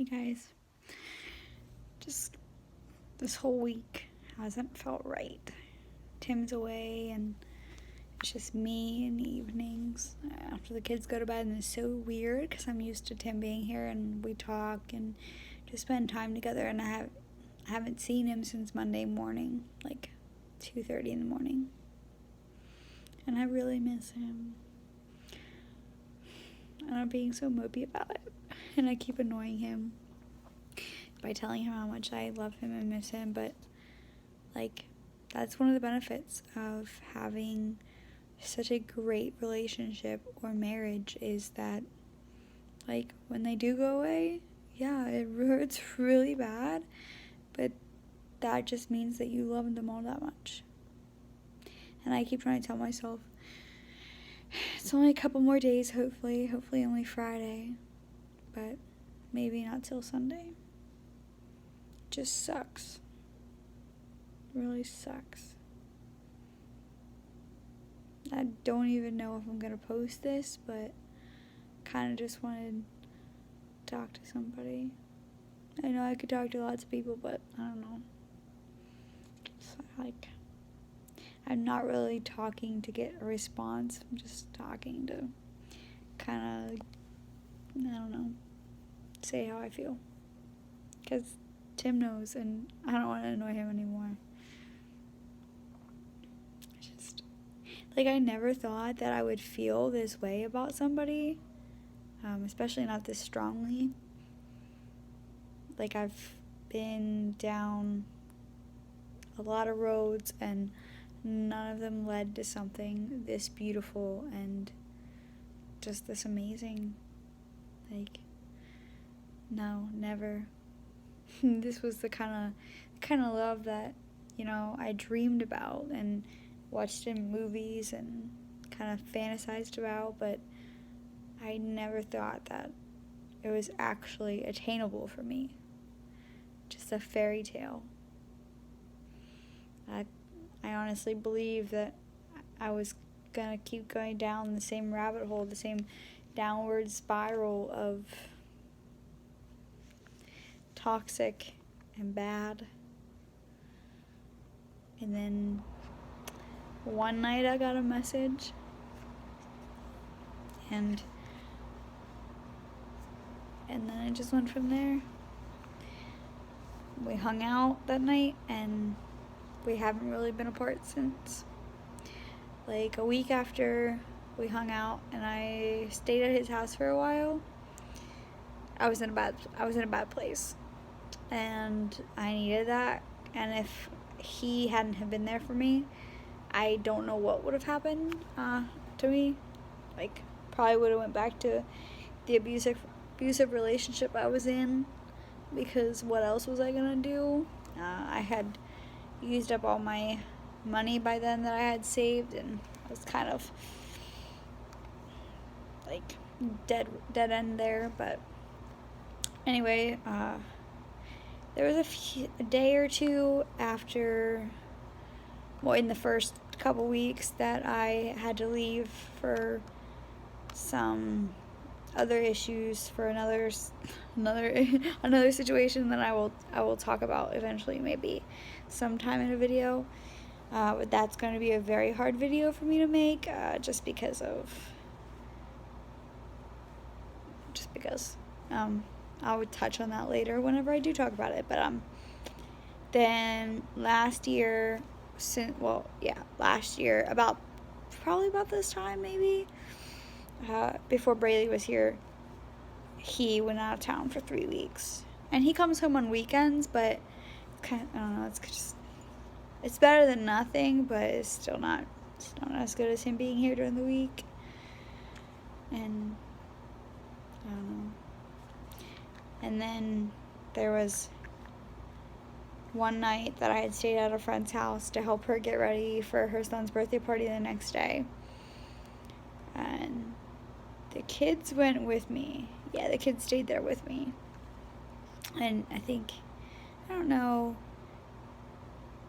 Hey guys, just this whole week hasn't felt right. Tim's away and it's just me in the evenings after the kids go to bed, and it's so weird because I'm used to Tim being here and we talk and just spend time together, and I haven't seen him since Monday morning, like 2:30 in the morning. And I really miss him. And I'm being so mopey about it. And I keep annoying him by telling him how much I love him and miss him, but like that's one of the benefits of having such a great relationship or marriage, is that like when they do go away, yeah, it hurts really bad, but that just means that you love them all that much. And I keep trying to tell myself it's only a couple more days, hopefully only Friday, but maybe not till Sunday. It just sucks. It really sucks. I don't even know if I'm gonna post this, but kind of just wanted to talk to somebody. I know I could talk to lots of people, but I don't know. It's like I'm not really talking to get a response. I'm just talking to kind of, I don't know, say how I feel. Because Tim knows, and I don't want to annoy him anymore. Just, like, I never thought that I would feel this way about somebody, especially not this strongly. Like, I've been down a lot of roads, and none of them led to something this beautiful and just this amazing. Like, no, never. This was the kind of love that, I dreamed about and watched in movies and kind of fantasized about, but I never thought that it was actually attainable for me. Just a fairy tale. I honestly believe that I was gonna keep going down the same rabbit hole, the same downward spiral of toxic and bad. And then one night I got a message, and then it just went from there. We hung out that night, and we haven't really been apart since. Like a week after we hung out and I stayed at his house for a while, I was in a bad place, and I needed that. And if he hadn't have been there for me, I don't know what would have happened to me. Like, probably would have went back to the abusive relationship I was in, because what else was I gonna do? I had used up all my money by then that I had saved, and I was kind of like dead end there. But anyway, there was a day or two after, well, in the first couple weeks, that I had to leave for some other issues, for another situation that I will talk about eventually, maybe sometime in a video. But that's going to be a very hard video for me to make, just because. I would touch on that later whenever I do talk about it. But then last year, probably about this time, maybe, before Braylee was here, he went out of town for 3 weeks. And he comes home on weekends, but I don't know, it's better than nothing, but it's still not as good as him being here during the week. And I don't know. And then there was one night that I had stayed at a friend's house to help her get ready for her son's birthday party the next day. And the kids went with me. Yeah, the kids stayed there with me. And I don't know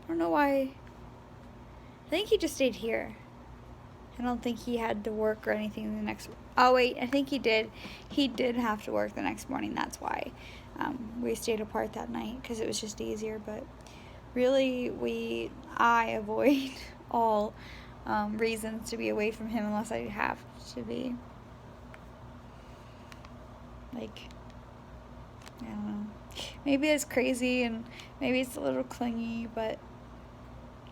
why. I think he just stayed here. I don't think he had to work or anything the next. Oh wait, I think he did. He did have to work the next morning. That's why we stayed apart that night, because it was just easier. But really, I avoid all reasons to be away from him unless I have to be. Like, I don't know. Maybe it's crazy and maybe it's a little clingy, but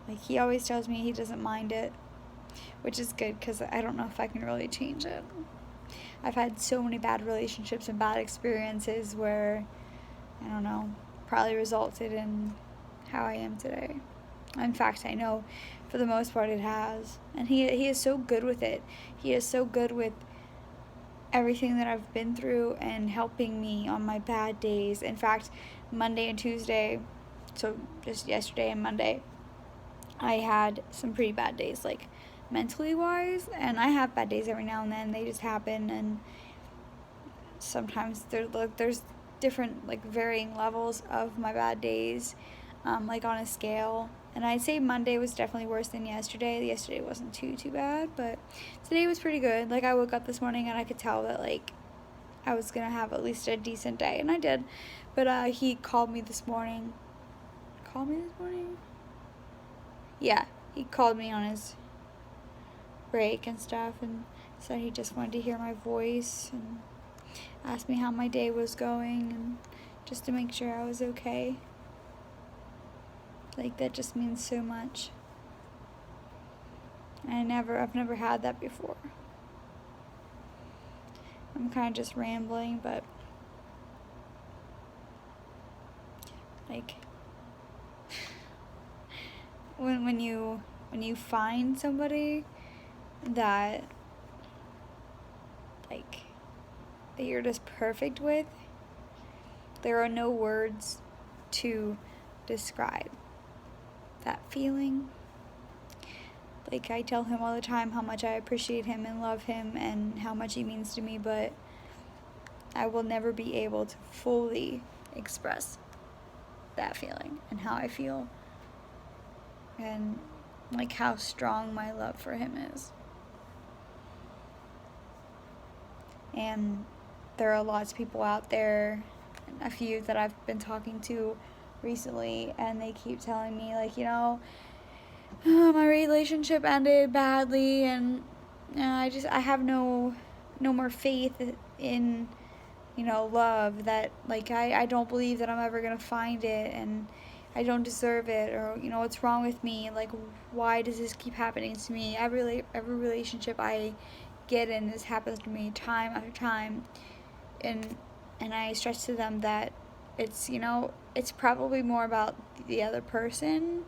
like he always tells me he doesn't mind it, which is good because I don't know if I can really change it. I've had so many bad relationships and bad experiences where, I don't know, probably resulted in how I am today. In fact, I know for the most part it has. And he is so good with it. He is so good with everything that I've been through and helping me on my bad days. In fact, Monday and Tuesday, so just yesterday and Monday, I had some pretty bad days, like mentally wise, and I have bad days every now and then. They just happen, and sometimes there's different, like, varying levels of my bad days, like on a scale. And I'd say Monday was definitely worse than yesterday. Yesterday wasn't too bad, but today was pretty good. Like, I woke up this morning and I could tell that, like, I was gonna have at least a decent day, and I did. But he called me this morning. Yeah, he called me on his break and stuff, and said he just wanted to hear my voice and asked me how my day was going, and just to make sure I was okay. Like, that just means so much. I've never had that before. I'm kind of just rambling, but like, when you find somebody that, like, that you're just perfect with, there are no words to describe that feeling. Like, I tell him all the time how much I appreciate him and love him and how much he means to me, but I will never be able to fully express that feeling and how I feel and, like, how strong my love for him is. And there are lots of people out there, a few that I've been talking to recently, and they keep telling me, like, my relationship ended badly, and I have no more faith in, love, that, like, I don't believe that I'm ever gonna find it, and I don't deserve it, or, what's wrong with me, like, why does this keep happening to me? Every relationship I get in, this happens to me time after time, and I stress to them that it's, it's probably more about the other person,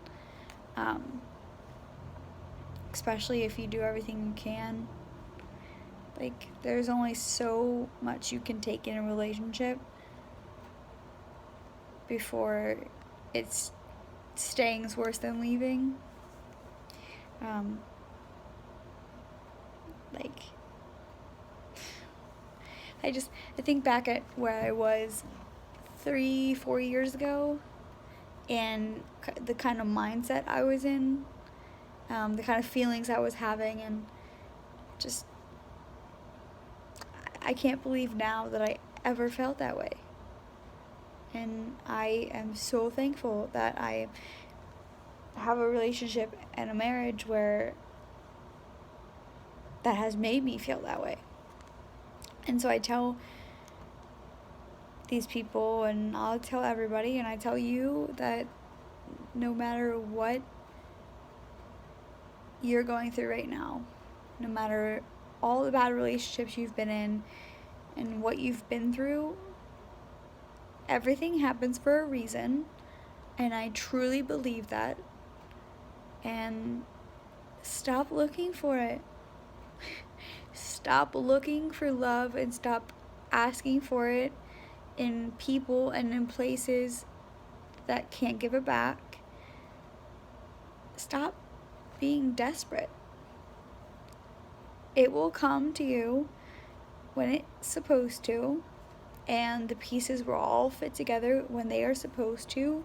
especially if you do everything you can. Like, there's only so much you can take in a relationship before it's staying's worse than leaving. Like, I think back at where I was 3-4 years ago, and the kind of mindset I was in, the kind of feelings I was having, and just, I can't believe now that I ever felt that way. And I am so thankful that I have a relationship and a marriage where that has made me feel that way. And so I tell these people, and I'll tell everybody, and I tell you, that no matter what you're going through right now, no matter all the bad relationships you've been in and what you've been through, everything happens for a reason, and I truly believe that. And stop looking for it. Stop looking for love, and stop asking for it in people and in places that can't give it back. Stop being desperate. It will come to you when it's supposed to, and the pieces will all fit together when they are supposed to,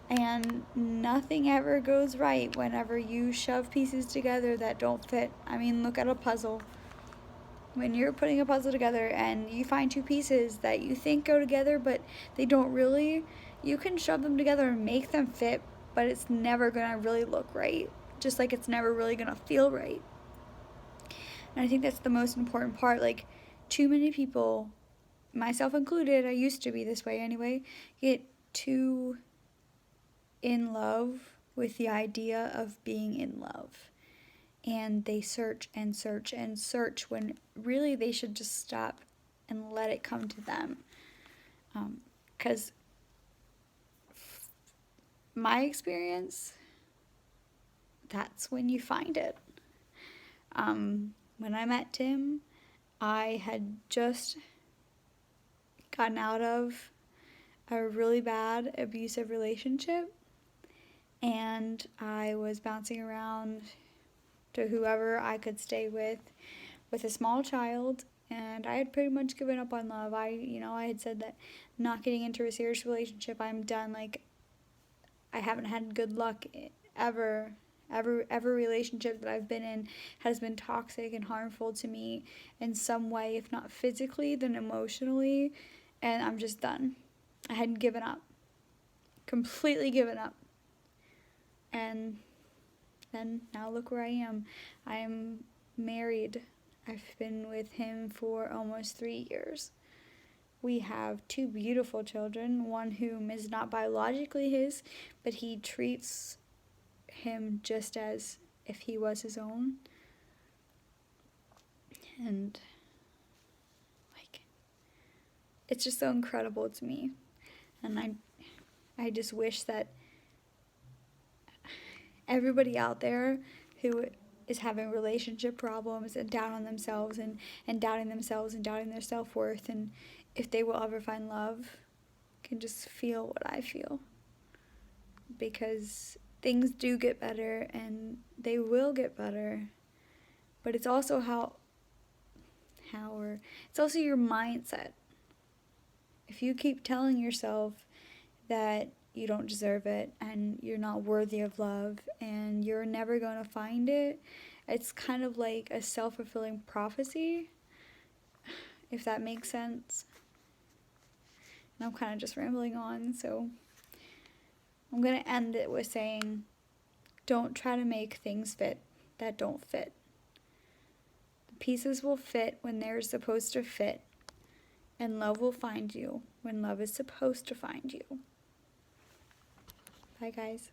And nothing ever goes right whenever you shove pieces together that don't fit. I mean, look at a puzzle. When you're putting a puzzle together and you find two pieces that you think go together but they don't really, you can shove them together and make them fit, but it's never gonna really look right. Just like it's never really gonna feel right. And I think that's the most important part. Like, too many people, myself included, I used to be this way anyway, get too in love with the idea of being in love. And they search and search and search when really they should just stop and let it come to them. Because my experience, that's when you find it. When I met Tim, I had just gotten out of a really bad abusive relationship, and I was bouncing around to whoever I could stay with a small child, and I had pretty much given up on love. I had said that not getting into a serious relationship, I'm done. Like, I haven't had good luck ever. Every relationship that I've been in has been toxic and harmful to me in some way, if not physically, then emotionally, and I'm just done. I had given up. Completely given up. And then now look where I am. I am married. I've been with him for almost 3 years. We have 2 beautiful children, one whom is not biologically his, but he treats him just as if he was his own. And, like, it's just so incredible to me. And I just wish that everybody out there who is having relationship problems and down on themselves and doubting themselves and doubting their self-worth, and if they will ever find love, can just feel what I feel. Because things do get better, and they will get better. But it's also it's also your mindset. If you keep telling yourself that you don't deserve it and you're not worthy of love and you're never going to find it, it's kind of like a self-fulfilling prophecy, if that makes sense. And I'm kind of just rambling on, so I'm going to end it with saying, don't try to make things fit that don't fit. The pieces will fit when they're supposed to fit, and love will find you when love is supposed to find you. Bye, guys.